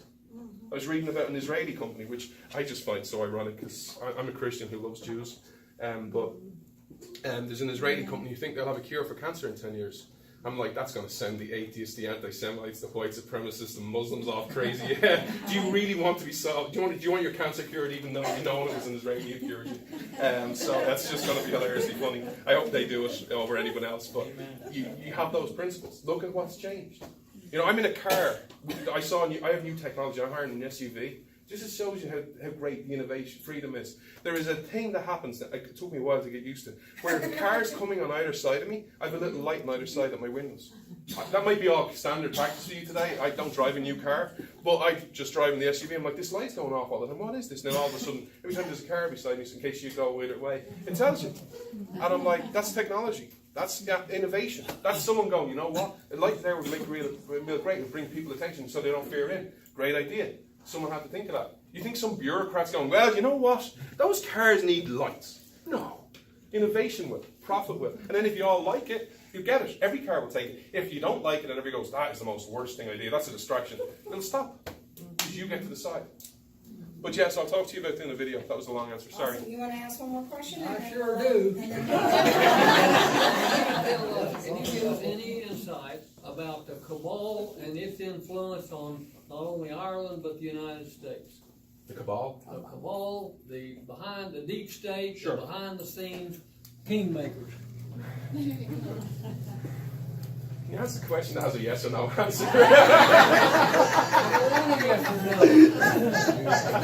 I was reading about an Israeli company, which I just find so ironic because I'm a Christian who loves Jews. But there's an Israeli company who think they'll have a cure for cancer in 10 years. I'm like, that's going to send the atheists, the anti-Semites, the white supremacists, the Muslims off crazy. Do you really want to be solved? Do you want your cancer cured even though you know it was an Israeli who cured you? So that's just going to be hilariously funny. I hope they do it over anyone else. But you have those principles. Look at what's changed. I'm in a car. I have new technology. I'm hiring an SUV. Just shows you how great the innovation, freedom is. There is a thing that happens that it took me a while to get used to, where the car's coming on either side of me, I have a little light on either side of my windows. That might be all standard practice for you today. I don't drive a new car, but I just drive in the SUV. I'm like, this light's going off all the time. What is this? And then all of a sudden, every time there's a car beside me, so in case you go either way, it tells you. And I'm like, that's technology. That's innovation. That's someone going, you know what? A light there would make real great and bring people attention so they don't fear in. Great idea. Someone had to think of that. You think some bureaucrat's going, well, you know what? Those cars need lights. No. Innovation will. Profit will. And then if you all like it, you get it. Every car will take it. If you don't like it and everybody goes, that is the most worst thing I did, that's a distraction, it'll stop. Because you get to decide. But yes, I'll talk to you about doing a video. That was a long answer. Sorry. Awesome. You want to ask one more question? I sure do. Can you give us any insight about the cabal and its influence on not only Ireland but the United States? The cabal? The cabal, behind the deep state, sure. The behind the scenes kingmakers. You answer the question that has a yes or no answer. We don't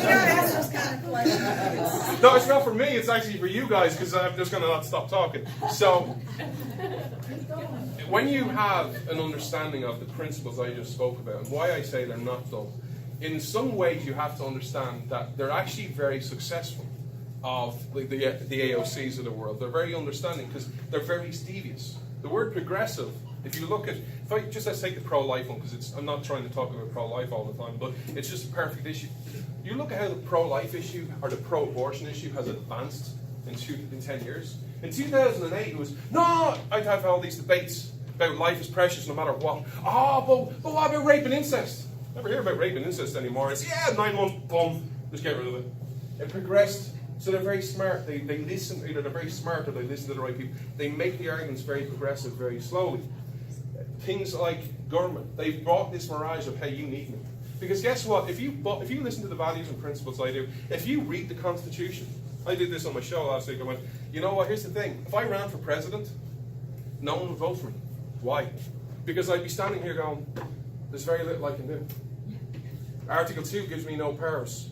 ask those kind of questions. No, it's not for me. It's actually for you guys because I'm just going to not stop talking. So, when you have an understanding of the principles I just spoke about and why I say they're not dull, in some ways you have to understand that they're actually very successful of like the AOCs of the world. They're very understanding because they're very devious. The word progressive, if you look at, let's take the pro-life one because I'm not trying to talk about pro-life all the time, but it's just a perfect issue. You look at how the pro-life issue or the pro-abortion issue has advanced in 10 years. In 2008 it was, no, I'd have all these debates about life is precious no matter what. Oh, but what about rape and incest? Never hear about rape and incest anymore. It's, 9 months, boom, just get rid of it. It progressed. So they're very smart. They listen, either they're very smart or they listen to the right people. They make the arguments very progressive, very slowly. Things like government. They've brought this mirage of, hey, you need me. Because guess what? If you listen to the values and principles I do, if you read the Constitution, I did this on my show last week, I went, you know what, here's the thing. If I ran for president, no one would vote for me. Why? Because I'd be standing here going, there's very little I can do. Article 2 gives me no powers.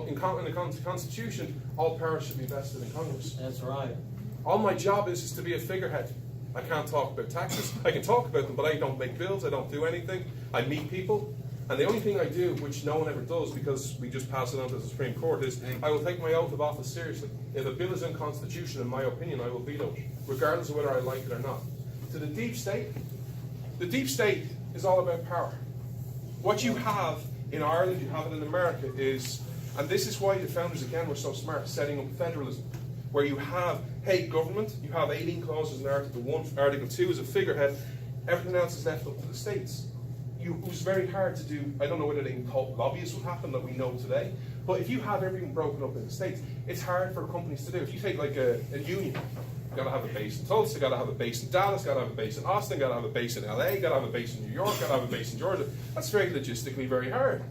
In the Constitution, all powers should be vested in Congress. That's right. All my job is to be a figurehead. I can't talk about taxes. I can talk about them, but I don't make bills. I don't do anything. I meet people. And the only thing I do, which no one ever does because we just pass it on to the Supreme Court, is I will take my oath of office seriously. If a bill is unconstitutional, in my opinion, I will veto it, regardless of whether I like it or not. To the deep state is all about power. What you have in Ireland, you have it in America, is, and this is why the founders again were so smart, setting up federalism, where you have, hey, government, you have 18 clauses in Article 1, Article 2 is a figurehead, everything else is left up to the states. It was very hard to do, I don't know whether they can call lobbyists would happen that we know today, but if you have everything broken up in the states, it's hard for companies to do. If you take like a union, you've got to have a base in Tulsa, got to have a base in Dallas, got to have a base in Austin, got to have a base in LA, got to have a base in New York, got to have a base in Georgia. That's very logistically very hard.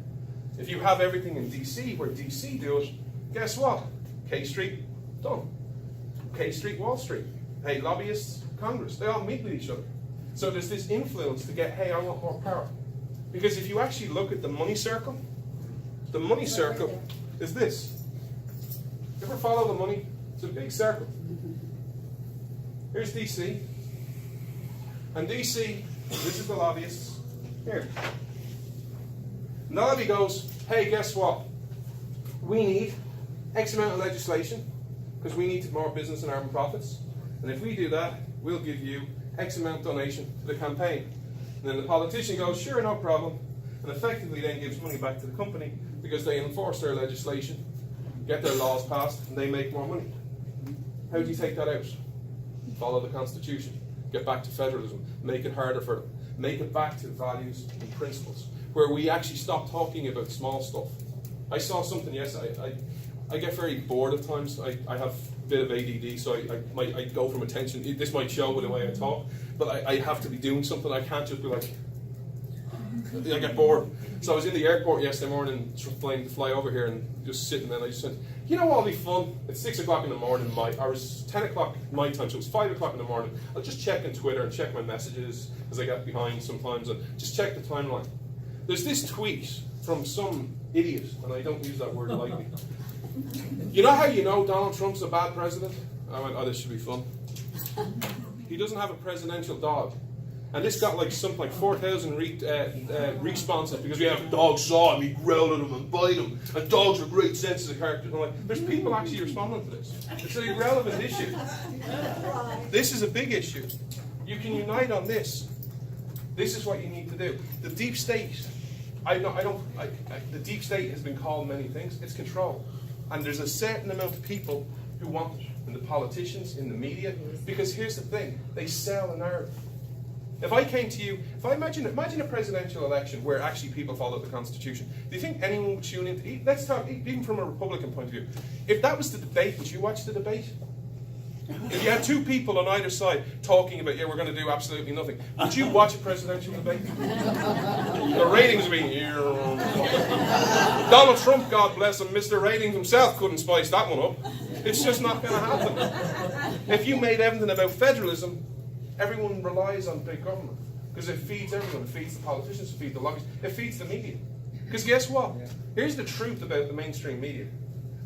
If you have everything in DC, where DC do it, guess what? K Street, done. K Street, Wall Street. Hey, lobbyists, Congress, they all meet with each other. So there's this influence to get, hey, I want more power. Because if you actually look at the money circle is this. Ever follow the money? It's a big circle. Here's DC. And DC, this is the lobbyists. Here. And the lobby goes, hey, guess what? We need X amount of legislation because we need more business and armed profits. And if we do that, we'll give you X amount donation to the campaign. And then the politician goes, sure, no problem. And effectively then gives money back to the company because they enforce their legislation, get their laws passed, and they make more money. How do you take that out? Follow the Constitution. Get back to federalism. Make it harder for them. Make it back to values and principles, where we actually stop talking about small stuff. I saw something yesterday. I get very bored at times. I have a bit of ADD, so I go from attention. This might show with the way I talk, but I have to be doing something. I can't just be like, I get bored. So I was in the airport yesterday morning, flying to fly over here, and just sitting there, and I just said, you know what'll be fun? It's 6 o'clock in the morning, or it's 10 o'clock my time, so it's 5 o'clock in the morning. I'll just check on Twitter and check my messages, as I get behind sometimes, and just check the timeline. There's this tweet from some idiot, and I don't use that word lightly. You know how you know Donald Trump's a bad president? I went, oh, this should be fun. He doesn't have a presidential dog. And this got like 4,000 responses because we have dogs saw him, we growl at him and bite him, and dogs are great sensitive characters. I'm like, there's people actually responding to this. It's an irrelevant issue. This is a big issue. You can unite on this. This is what you need to do. The deep state, the deep state has been called many things. It's control. And there's a certain amount of people who want it, in the politicians, in the media, because here's the thing, they sell a narrative. If I came to you, if I imagine a presidential election where actually people follow the Constitution, do you think anyone would tune in? Let's talk, even from a Republican point of view. If that was the debate, would you watch the debate? If you had two people on either side talking about, yeah, we're going to do absolutely nothing, would you watch a presidential debate? The ratings would be... Donald Trump, God bless him, Mr. Ratings himself couldn't spice that one up. It's just not going to happen. If you made everything about federalism, everyone relies on big government. Because it feeds everyone. It feeds the politicians, it feeds the lobbyists, it feeds the media. Because guess what? Here's the truth about the mainstream media.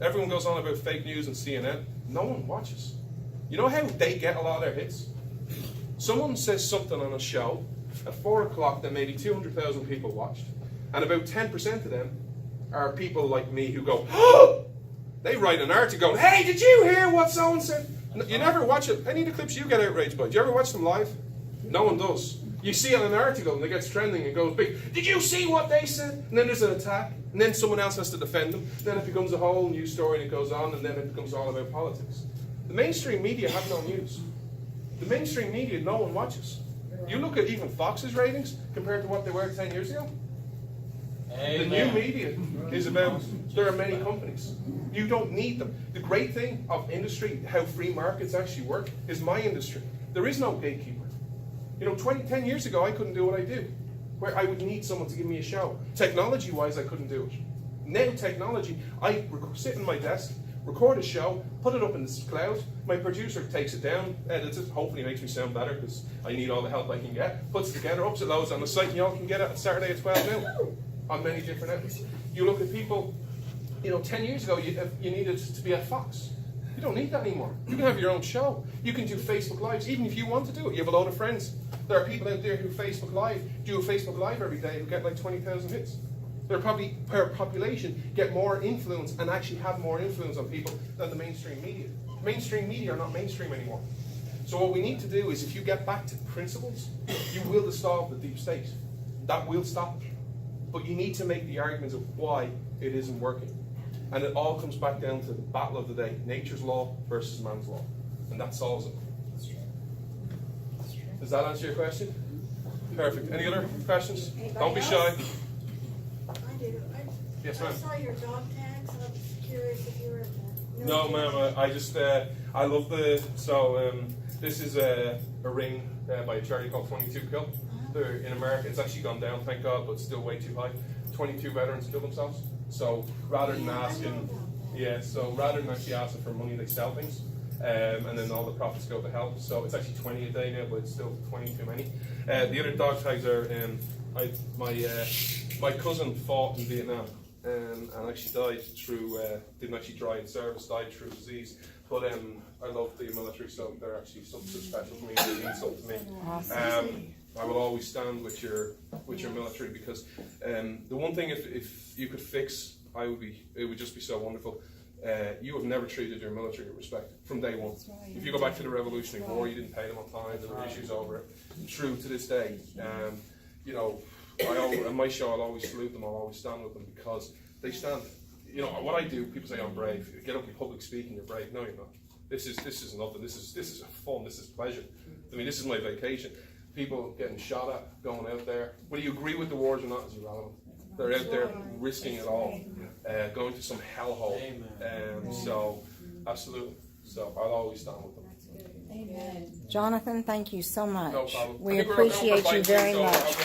Everyone goes on about fake news and CNN. No one watches. You know how they get a lot of their hits? Someone says something on a show at 4 o'clock that maybe 200,000 people watched. And about 10% of them are people like me who go, oh! They write an article going, hey, did you hear what so-and said? You never watch it. Any of the clips you get outraged by, do you ever watch them live? No one does. You see it in an article and it gets trending and goes big. Did you see what they said? And then there's an attack. And then someone else has to defend them. Then it becomes a whole news story and it goes on and then it becomes all about politics. The mainstream media have no news. The mainstream media, no one watches. You look at even Fox's ratings compared to what they were 10 years ago. Amen. The new media is about, there are many companies. You don't need them. The great thing of industry, how free markets actually work, is my industry. There is no gatekeeper. You know, 10 years ago, I couldn't do what I do, where I would need someone to give me a show. Technology-wise, I couldn't do it. Now, technology, I sit in my desk, record a show, put it up in the cloud, my producer takes it down, edits it, hopefully makes me sound better, because I need all the help I can get, puts it together, ups it, loads on the site, and y'all can get it on Saturday at 12 noon on many different outlets. You look at people, you know, 10 years ago, you needed to be at Fox. You don't need that anymore. You can have your own show. You can do Facebook Lives, even if you want to do it. You have a load of friends. There are people out there who Facebook Live, do a Facebook Live every day who get like 20,000 hits. They're probably, per population, get more influence and actually have more influence on people than the mainstream media. Mainstream media are not mainstream anymore. So what we need to do is, if you get back to principles, you will dissolve the deep state. That will stop it. But you need to make the arguments of why it isn't working. And it all comes back down to the battle of the day, nature's law versus man's law. And that solves it. Does that answer your question? Perfect. Any other questions? Anybody Don't be else? shy. I do. Yes, I ma'am. saw your dog tags. I was curious if you were in the No, military. ma'am. I just, I love this is a ring by a charity called 22 Kill. They're in America. It's actually gone down, thank God, but still way too high. 22 veterans killed themselves. So rather than asking, rather than actually asking for money, they sell things, and then all the profits go to help. So it's actually 20 a day now, but it's still 20 too many. The other dog tags are, my cousin fought in Vietnam and actually died through, didn't actually die in service, died through disease. But I love the military, so they're actually something so special to me. They mean something to me. Awesome. I will always stand with your military, because the one thing, if you could fix, it would just be so wonderful. You have never treated your military with respect from day one. Right. If you go back to the Revolutionary War, you didn't pay them on time. There were issues over it. True to this day, you know, on my show, I'll always salute them. I'll always stand with them, because they stand. You know what I do. People say I'm brave. Get up in public speaking, you're brave. No, you're not. This is nothing. This is fun. This is pleasure. I mean, this is my vacation. People getting shot at, going out there. Whether you agree with the wars or not is irrelevant. They're out there risking it all, going to some hellhole. So, absolutely. So, I'll always stand with them. Amen. Jonathan, thank you so much. No problem. We appreciate you very much.